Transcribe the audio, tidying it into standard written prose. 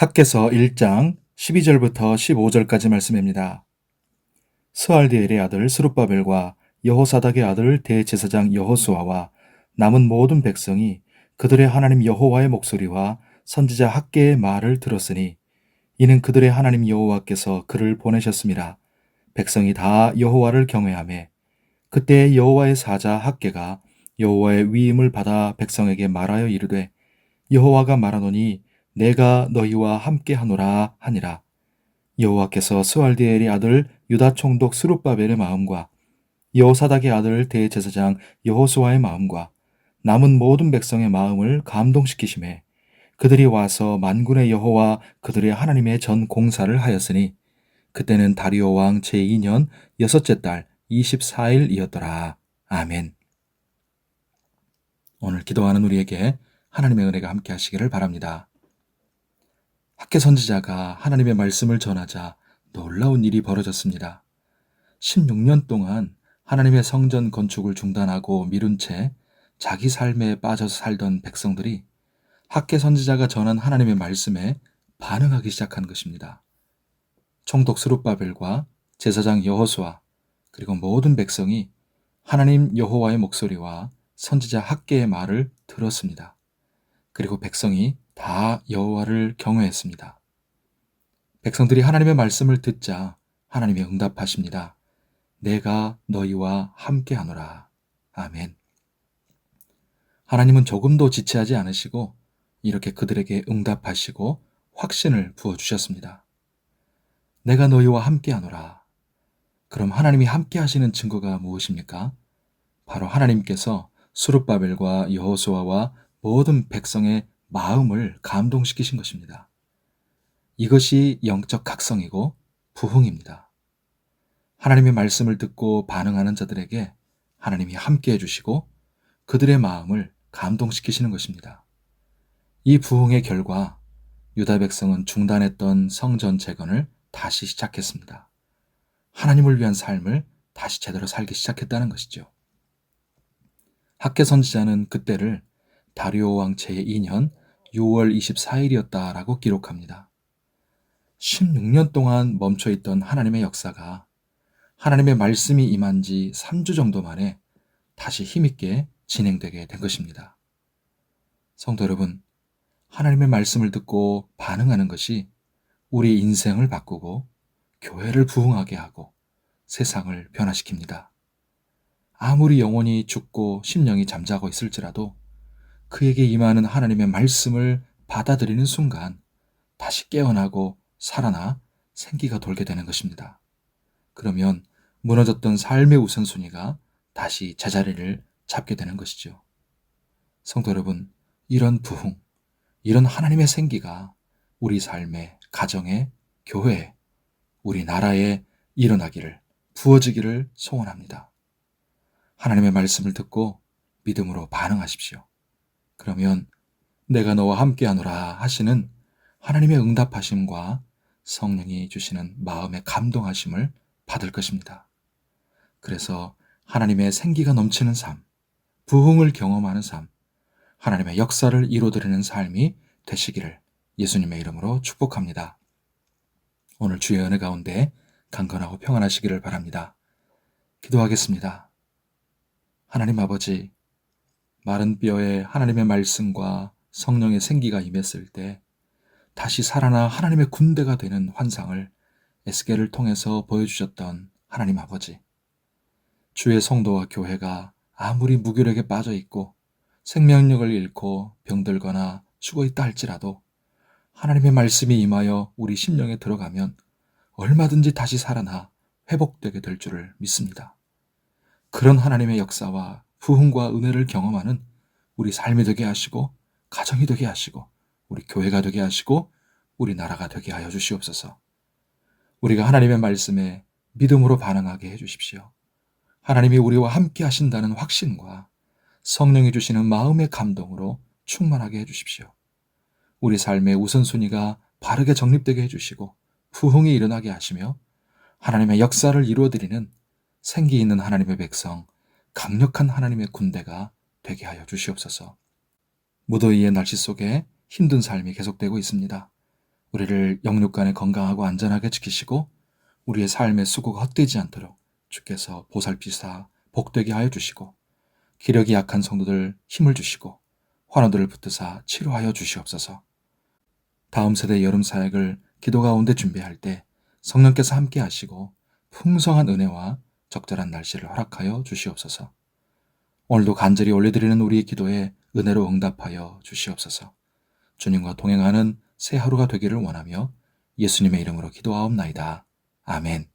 학개서 1장 12절부터 15절까지 말씀입니다. 스알디엘의 아들 스룹바벨과 여호사닥의 아들 대제사장 여호수아와 남은 모든 백성이 그들의 하나님 여호와의 목소리와 선지자 학개의 말을 들었으니 이는 그들의 하나님 여호와께서 그를 보내셨습니다. 백성이 다 여호와를 경외하며 그때 여호와의 사자 학개가 여호와의 위임을 받아 백성에게 말하여 이르되 여호와가 말하노니 내가 너희와 함께하노라 하니라. 여호와께서 스왈디엘의 아들 유다 총독 스룹바벨의 마음과 여호사닥의 아들 대제사장 여호수아의 마음과 남은 모든 백성의 마음을 감동시키심에 그들이 와서 만군의 여호와 그들의 하나님의 전 공사를 하였으니 그때는 다리오 왕 제2년 여섯째 달 24일이었더라. 아멘. 오늘 기도하는 우리에게 하나님의 은혜가 함께 하시기를 바랍니다. 학개 선지자가 하나님의 말씀을 전하자 놀라운 일이 벌어졌습니다. 16년 동안 하나님의 성전 건축을 중단하고 미룬 채 자기 삶에 빠져서 살던 백성들이 학개 선지자가 전한 하나님의 말씀에 반응하기 시작한 것입니다. 총독 스룹바벨과 제사장 여호수아 그리고 모든 백성이 하나님 여호와의 목소리와 선지자 학개의 말을 들었습니다. 그리고 백성이 다 여호와를 경외했습니다. 백성들이 하나님의 말씀을 듣자 하나님이 응답하십니다. 내가 너희와 함께하노라. 아멘. 하나님은 조금도 지체하지 않으시고 이렇게 그들에게 응답하시고 확신을 부어주셨습니다. 내가 너희와 함께하노라. 그럼 하나님이 함께하시는 증거가 무엇입니까? 바로 하나님께서 스룹바벨과 여호수아와 모든 백성의 마음을 감동시키신 것입니다. 이것이 영적 각성이고 부흥입니다. 하나님의 말씀을 듣고 반응하는 자들에게 하나님이 함께 해주시고 그들의 마음을 감동시키시는 것입니다. 이 부흥의 결과 유다 백성은 중단했던 성전 재건을 다시 시작했습니다. 하나님을 위한 삶을 다시 제대로 살기 시작했다는 것이죠. 학개 선지자는 그때를 다리오 왕 제2년 6월 24일이었다라고 기록합니다. 16년 동안 멈춰있던 하나님의 역사가 하나님의 말씀이 임한 지 3주 정도 만에 다시 힘있게 진행되게 된 것입니다. 성도 여러분, 하나님의 말씀을 듣고 반응하는 것이 우리 인생을 바꾸고 교회를 부흥하게 하고 세상을 변화시킵니다. 아무리 영혼이 죽고 심령이 잠자고 있을지라도 그에게 임하는 하나님의 말씀을 받아들이는 순간 다시 깨어나고 살아나 생기가 돌게 되는 것입니다. 그러면 무너졌던 삶의 우선순위가 다시 제자리를 잡게 되는 것이죠. 성도 여러분, 이런 부흥, 이런 하나님의 생기가 우리 삶의 가정에, 교회에, 우리 나라에 일어나기를, 부어지기를 소원합니다. 하나님의 말씀을 듣고 믿음으로 반응하십시오. 그러면 내가 너와 함께하노라 하시는 하나님의 응답하심과 성령이 주시는 마음의 감동하심을 받을 것입니다. 그래서 하나님의 생기가 넘치는 삶, 부흥을 경험하는 삶, 하나님의 역사를 이루어드리는 삶이 되시기를 예수님의 이름으로 축복합니다. 오늘 주의 은혜 가운데 강건하고 평안하시기를 바랍니다. 기도하겠습니다. 하나님 아버지, 마른 뼈에 하나님의 말씀과 성령의 생기가 임했을 때 다시 살아나 하나님의 군대가 되는 환상을 에스겔을 통해서 보여주셨던 하나님 아버지, 주의 성도와 교회가 아무리 무기력에 빠져 있고 생명력을 잃고 병들거나 죽어 있다 할지라도 하나님의 말씀이 임하여 우리 심령에 들어가면 얼마든지 다시 살아나 회복되게 될 줄을 믿습니다. 그런 하나님의 역사와 부흥과 은혜를 경험하는 우리 삶이 되게 하시고 가정이 되게 하시고 우리 교회가 되게 하시고 우리 나라가 되게 하여 주시옵소서. 우리가 하나님의 말씀에 믿음으로 반응하게 해주십시오. 하나님이 우리와 함께 하신다는 확신과 성령이 주시는 마음의 감동으로 충만하게 해주십시오. 우리 삶의 우선순위가 바르게 정립되게 해주시고 부흥이 일어나게 하시며 하나님의 역사를 이루어드리는 생기 있는 하나님의 백성, 강력한 하나님의 군대가 되게 하여 주시옵소서. 무더위의 날씨 속에 힘든 삶이 계속되고 있습니다. 우리를 영육간에 건강하고 안전하게 지키시고 우리의 삶의 수고가 헛되지 않도록 주께서 보살피사 복되게 하여 주시고 기력이 약한 성도들 힘을 주시고 환우들을 붙드사 치료하여 주시옵소서. 다음 세대 여름 사역을 기도 가운데 준비할 때 성령께서 함께 하시고 풍성한 은혜와 적절한 날씨를 허락하여 주시옵소서. 오늘도 간절히 올려드리는 우리의 기도에 은혜로 응답하여 주시옵소서. 주님과 동행하는 새 하루가 되기를 원하며 예수님의 이름으로 기도하옵나이다. 아멘.